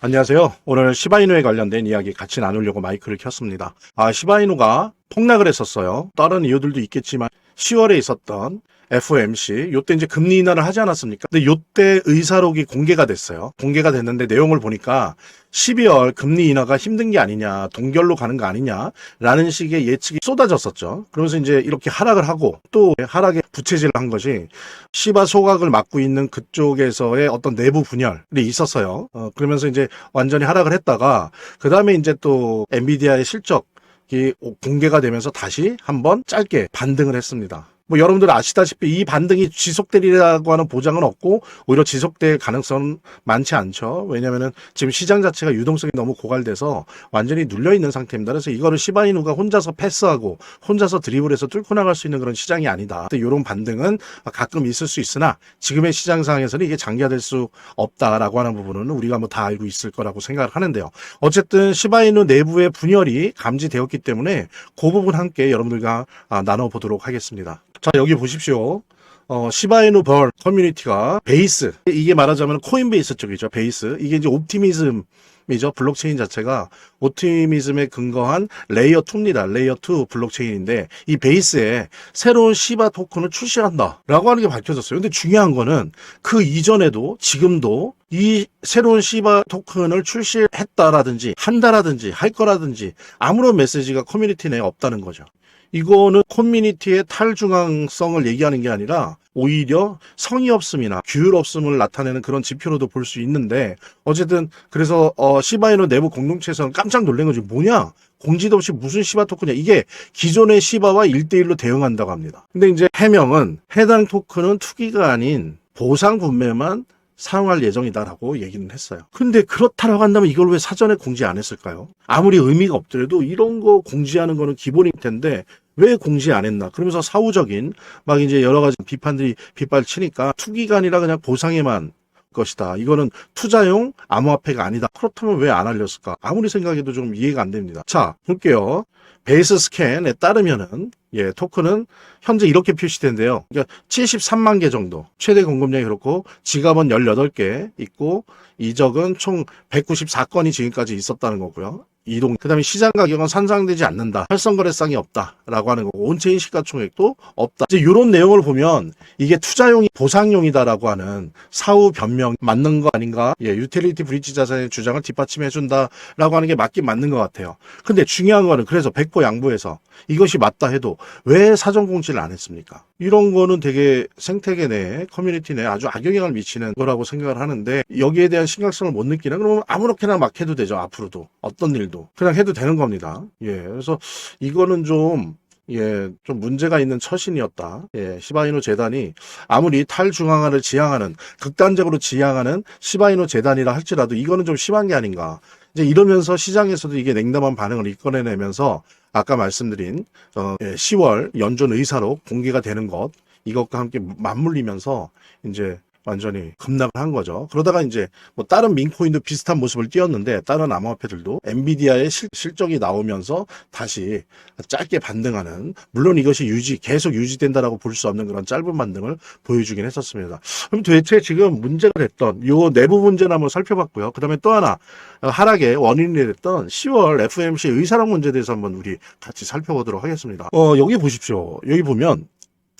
안녕하세요. 오늘 시바이누에 관련된 이야기 같이 나누려고 마이크를 켰습니다. 시바이누가 폭락을 했었어요. 다른 이유들도 있겠지만 10월에 있었던 FOMC, 요때 이제 금리 인하를 하지 않았습니까? 근데 요때 의사록이 공개가 됐어요. 공개가 됐는데 내용을 보니까 12월 금리 인하가 힘든 게 아니냐, 동결로 가는 거 아니냐라는 식의 예측이 쏟아졌었죠. 그러면서 이제 이렇게 하락을 하고 또 하락에 부채질을 한 것이 시바 소각을 맡고 있는 그쪽에서의 어떤 내부 분열이 있었어요. 그러면서 이제 완전히 하락을 했다가 그 다음에 이제 또 엔비디아의 실적이 공개가 되면서 다시 한번 짧게 반등을 했습니다. 여러분들 아시다시피 이 반등이 지속되리라고 하는 보장은 없고 오히려 지속될 가능성은 많지 않죠. 왜냐면은 지금 시장 자체가 유동성이 너무 고갈돼서 완전히 눌려있는 상태입니다. 그래서 이거를 시바이누가 혼자서 패스하고 혼자서 드리블해서 뚫고 나갈 수 있는 그런 시장이 아니다. 이런 반등은 가끔 있을 수 있으나 지금의 시장 상황에서는 이게 장기화될 수 없다라고 하는 부분은 우리가 다 알고 있을 거라고 생각을 하는데요. 어쨌든 시바이누 내부의 분열이 감지되었기 때문에 그 부분 함께 여러분들과 나눠보도록 하겠습니다. 자, 여기 보십시오. 시바이누 벌 커뮤니티가 베이스, 이게 말하자면 코인베이스 쪽이죠. 베이스. 이게 이제 옵티미즘이죠. 블록체인 자체가 옵티미즘에 근거한 레이어 2입니다. 레이어 2 블록체인인데 이 베이스에 새로운 시바 토큰을 출시한다 라고 하는 게 밝혀졌어요. 근데 중요한 거는 그 이전에도 지금도 이 새로운 시바 토큰을 출시했다라든지 한다라든지 할 거라든지 아무런 메시지가 커뮤니티 내에 없다는 거죠. 이거는 커뮤니티의 탈중앙성을 얘기하는 게 아니라 오히려 성의 없음이나 규율 없음을 나타내는 그런 지표로도 볼 수 있는데 어쨌든 그래서 시바이누 내부 공동체에서는 깜짝 놀란 거지. 뭐냐? 공지도 없이 무슨 시바 토큰이야. 이게 기존의 시바와 1대1로 대응한다고 합니다. 근데 이제 해명은 해당 토큰은 투기가 아닌 보상 구매만 사용할 예정이다라고 얘기는 했어요. 근데 그렇다라고 한다면 이걸 왜 사전에 공지 안 했을까요? 아무리 의미가 없더라도 이런 거 공지하는 거는 기본일 텐데 왜 공지 안 했나? 그러면서 사후적인 막 이제 여러 가지 비판들이 빗발치니까 투기가 아니라 그냥 보상에만 것이다. 이거는 투자용 암호화폐가 아니다. 그렇다면 왜 안 알렸을까? 아무리 생각해도 좀 이해가 안 됩니다. 자, 볼게요. 베이스 스캔에 따르면은 토큰은 현재 이렇게 표시된대요. 그러니까 73만 개 정도. 최대 공급량이 그렇고 지갑은 18개 있고 이적은 총 194건이 지금까지 있었다는 거고요. 이동. 그다음에 시장 가격은 산상되지 않는다. 활성거래상이 없다라고 하는 거고 온체인 시가총액도 없다. 이제 이런 내용을 보면 이게 투자용이 보상용이다라고 하는 사후 변명 맞는 거 아닌가? 유틸리티 브릿지 자산의 주장을 뒷받침해 준다라고 하는 게 맞긴 맞는 것 같아요. 근데 중요한 거는 그래서 백보양보해서 이것이 맞다 해도 왜 사전 공지를 안 했습니까? 이런 거는 되게 생태계 내 커뮤니티 내에 아주 악영향을 미치는 거라고 생각을 하는데 여기에 대한 심각성을 못 느끼나? 그러면 아무렇게나 막 해도 되죠. 앞으로도 어떤 일도 그냥 해도 되는 겁니다. 그래서 이거는 좀 문제가 있는 처신이었다. 시바이누 재단이 아무리 탈중앙화를 지향하는, 극단적으로 지향하는 시바이누 재단이라 할지라도 이거는 좀 심한 게 아닌가. 이제 이러면서 시장에서도 이게 냉담한 반응을 이끌어내면서 아까 말씀드린 10월 연준 의사록 공개가 되는 것, 이것과 함께 맞물리면서 이제 완전히 급락을 한 거죠. 그러다가 이제 다른 민코인도 비슷한 모습을 띄었는데 다른 암호화폐들도 엔비디아의 실적이 나오면서 다시 짧게 반등하는, 물론 이것이 계속 유지된다라고 볼 수 없는 그런 짧은 반등을 보여주긴 했었습니다. 그럼 도대체 지금 문제가 됐던 요 내부 문제를 한번 살펴봤고요. 그 다음에 또 하나 하락의 원인이 됐던 10월 FOMC 의사록 문제에 대해서 한번 우리 같이 살펴보도록 하겠습니다. 여기 보십시오. 여기 보면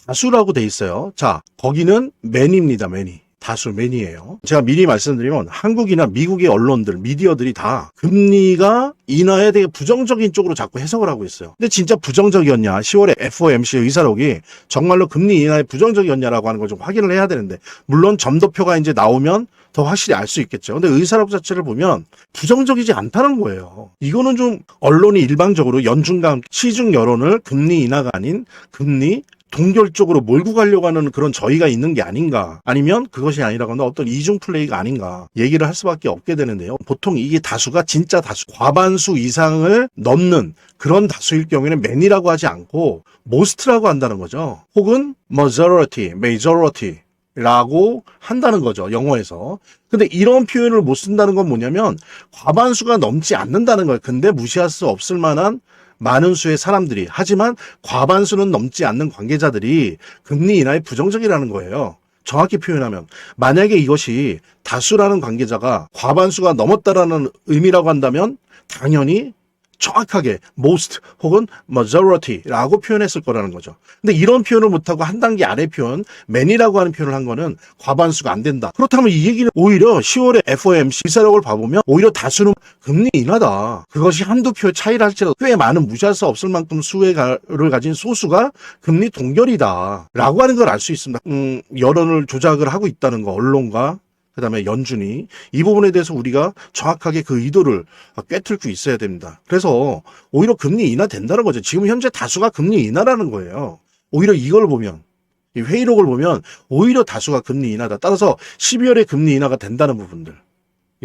다수라고 돼 있어요. 자, 거기는 매니입니다. 매니. 다수 매니예요. 제가 미리 말씀드리면 한국이나 미국의 언론들, 미디어들이 다 금리가 인하에 되게 부정적인 쪽으로 자꾸 해석을 하고 있어요. 근데 진짜 부정적이었냐? 10월에 FOMC 의사록이 정말로 금리 인하에 부정적이었냐라고 하는 걸 좀 확인을 해야 되는데, 물론 점도표가 이제 나오면 더 확실히 알 수 있겠죠. 근데 의사록 자체를 보면 부정적이지 않다는 거예요. 이거는 좀 언론이 일방적으로 연준과 시중 여론을 금리 인하가 아닌 금리 동결 쪽으로 몰고 가려고 하는 그런 저희가 있는 게 아닌가, 아니면 그것이 아니라고 하는 어떤 이중 플레이가 아닌가 얘기를 할 수밖에 없게 되는데요. 보통 이게 다수가 진짜 다수, 과반수 이상을 넘는 그런 다수일 경우에는 매니라고 하지 않고 most라고 한다는 거죠. 혹은 majority 라고 한다는 거죠. 영어에서. 근데 이런 표현을 못 쓴다는 건 뭐냐면 과반수가 넘지 않는다는 거예요. 근데 무시할 수 없을 만한 많은 수의 사람들이, 하지만 과반수는 넘지 않는 관계자들이 금리 인하에 부정적이라는 거예요. 정확히 표현하면 만약에 이것이 다수라는 관계자가 과반수가 넘었다라는 의미라고 한다면 당연히 정확하게 most 혹은 majority라고 표현했을 거라는 거죠. 근데 이런 표현을 못하고 한 단계 아래 표현 many라고 하는 표현을 한 거는 과반수가 안 된다. 그렇다면 이 얘기는 오히려 10월에 FOMC 의사록을 봐보면 오히려 다수는 금리 인하다. 그것이 한두 표 차이라 할지라도 꽤 많은 무시할 수 없을 만큼 수혜를 가진 소수가 금리 동결이다 라고 하는 걸 알 수 있습니다. 여론을 조작을 하고 있다는 거, 언론과 그 다음에 연준이 이 부분에 대해서 우리가 정확하게 그 의도를 꿰뚫고 있어야 됩니다. 그래서 오히려 금리 인하 된다는 거죠. 지금 현재 다수가 금리 인하라는 거예요. 오히려 이걸 보면 이 회의록을 보면 오히려 다수가 금리 인하다. 따라서 12월에 금리 인하가 된다는 부분들,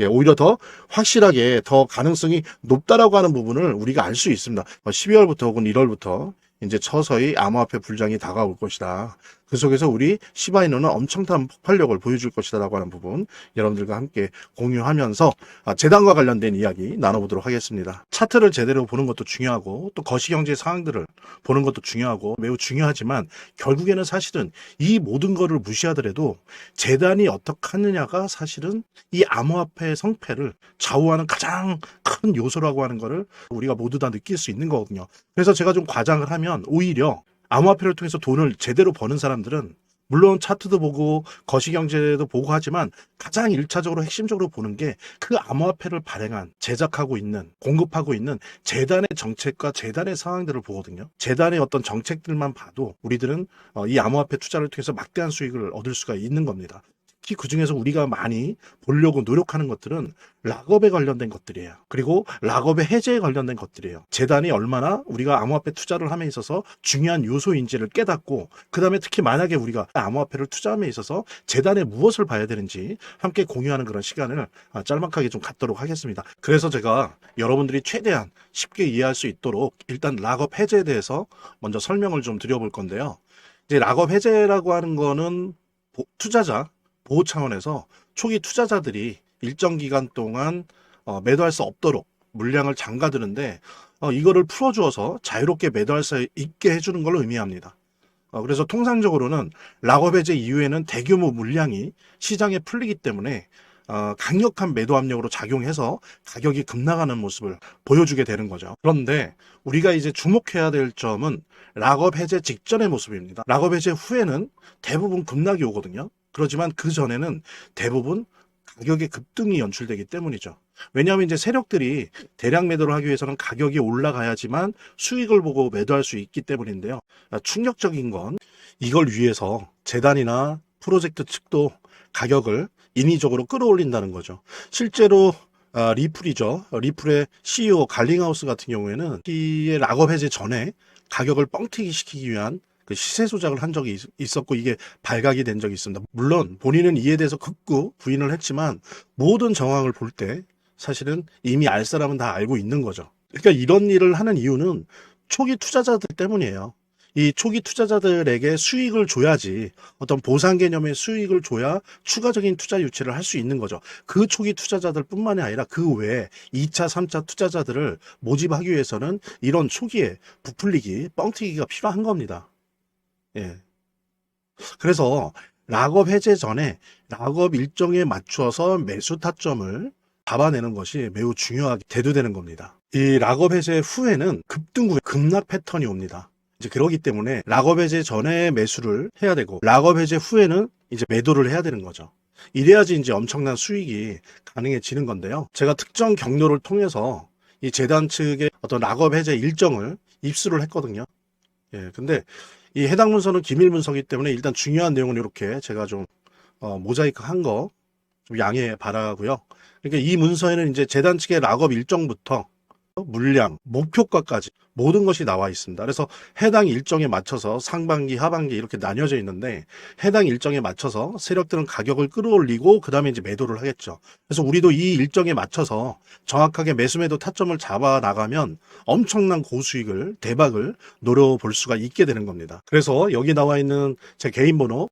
오히려 더 확실하게 더 가능성이 높다라고 하는 부분을 우리가 알 수 있습니다. 12월부터 혹은 1월부터 이제 서서히 암호화폐 불장이 다가올 것이다. 그 속에서 우리 시바이노는 엄청난 폭발력을 보여줄 것이다라고 하는 부분 여러분들과 함께 공유하면서 재단과 관련된 이야기 나눠보도록 하겠습니다. 차트를 제대로 보는 것도 중요하고 또 거시경제 상황들을 보는 것도 중요하고 매우 중요하지만 결국에는 사실은 이 모든 거를 무시하더라도 재단이 어떻게 하느냐가 사실은 이 암호화폐의 성패를 좌우하는 가장 큰 요소라고 하는 거를 우리가 모두 다 느낄 수 있는 거거든요. 그래서 제가 좀 과장을 하면 오히려 암호화폐를 통해서 돈을 제대로 버는 사람들은 물론 차트도 보고 거시경제도 보고 하지만 가장 1차적으로 핵심적으로 보는 게 그 암호화폐를 발행한, 제작하고 있는, 공급하고 있는 재단의 정책과 재단의 상황들을 보거든요. 재단의 어떤 정책들만 봐도 우리들은 이 암호화폐 투자를 통해서 막대한 수익을 얻을 수가 있는 겁니다. 특히 그중에서 우리가 많이 보려고 노력하는 것들은 락업에 관련된 것들이에요. 그리고 락업의 해제에 관련된 것들이에요. 재단이 얼마나 우리가 암호화폐 투자를 함에 있어서 중요한 요소인지를 깨닫고 그 다음에 특히 만약에 우리가 암호화폐를 투자함에 있어서 재단에 무엇을 봐야 되는지 함께 공유하는 그런 시간을 짤막하게 좀 갖도록 하겠습니다. 그래서 제가 여러분들이 최대한 쉽게 이해할 수 있도록 일단 락업 해제에 대해서 먼저 설명을 좀 드려볼 건데요. 이제 락업 해제라고 하는 거는 투자자 보호 차원에서 초기 투자자들이 일정 기간 동안 매도할 수 없도록 물량을 잠가두는데 이거를 풀어주어서 자유롭게 매도할 수 있게 해주는 걸 의미합니다. 그래서 통상적으로는 락업 해제 이후에는 대규모 물량이 시장에 풀리기 때문에 강력한 매도 압력으로 작용해서 가격이 급락하는 모습을 보여주게 되는 거죠. 그런데 우리가 이제 주목해야 될 점은 락업 해제 직전의 모습입니다. 락업 해제 후에는 대부분 급락이 오거든요. 그렇지만 그 전에는 대부분 가격의 급등이 연출되기 때문이죠. 왜냐하면 이제 세력들이 대량 매도를 하기 위해서는 가격이 올라가야지만 수익을 보고 매도할 수 있기 때문인데요. 충격적인 건 이걸 위해서 재단이나 프로젝트 측도 가격을 인위적으로 끌어올린다는 거죠. 실제로 리플이죠. 리플의 CEO 갈링하우스 같은 경우에는 이 락업 해제 전에 가격을 뻥튀기 시키기 위한 그 시세 조작을 한 적이 있었고 이게 발각이 된 적이 있습니다. 물론 본인은 이에 대해서 극구 부인을 했지만 모든 정황을 볼 때 사실은 이미 알 사람은 다 알고 있는 거죠. 그러니까 이런 일을 하는 이유는 초기 투자자들 때문이에요. 이 초기 투자자들에게 수익을 줘야지 어떤 보상 개념의 수익을 줘야 추가적인 투자 유치를 할 수 있는 거죠. 그 초기 투자자들 뿐만이 아니라 그 외에 2차, 3차 투자자들을 모집하기 위해서는 이런 초기에 부풀리기, 뻥튀기가 필요한 겁니다. 그래서 락업 해제 전에 락업 일정에 맞춰서 매수 타점을 잡아내는 것이 매우 중요하게 대두되는 겁니다. 이 락업 해제 후에는 급등 후에 급락 패턴이 옵니다. 이제 그러기 때문에 락업 해제 전에 매수를 해야 되고 락업 해제 후에는 이제 매도를 해야 되는 거죠. 이래야지 이제 엄청난 수익이 가능해지는 건데요. 제가 특정 경로를 통해서 이 재단 측의 어떤 락업 해제 일정을 입수를 했거든요. 근데 이 해당 문서는 기밀 문서이기 때문에 일단 중요한 내용은 이렇게 제가 좀 모자이크 한 거 좀 양해 바라고요. 그러니까 이 문서에는 이제 재단 측의 락업 일정부터 물량, 목표가까지 모든 것이 나와 있습니다. 그래서 해당 일정에 맞춰서 상반기, 하반기 이렇게 나뉘어져 있는데 해당 일정에 맞춰서 세력들은 가격을 끌어올리고 그 다음에 이제 매도를 하겠죠. 그래서 우리도 이 일정에 맞춰서 정확하게 매수매도 타점을 잡아 나가면 엄청난 고수익을, 대박을 노려볼 수가 있게 되는 겁니다. 그래서 여기 나와 있는 제 개인 번호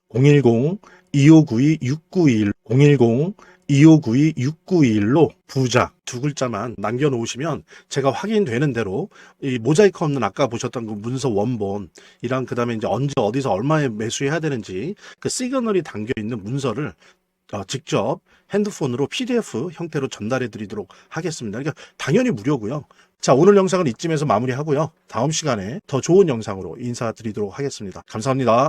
010-2592-6921, 2592-6921로 부자 두 글자만 남겨놓으시면 제가 확인되는 대로 이 모자이크 없는 아까 보셨던 그 문서 원본이랑 그 다음에 이제 언제 어디서 얼마에 매수해야 되는지 그 시그널이 담겨 있는 문서를 직접 핸드폰으로 PDF 형태로 전달해 드리도록 하겠습니다. 그러니까 당연히 무료고요. 자, 오늘 영상은 이쯤에서 마무리하고요. 다음 시간에 더 좋은 영상으로 인사드리도록 하겠습니다. 감사합니다.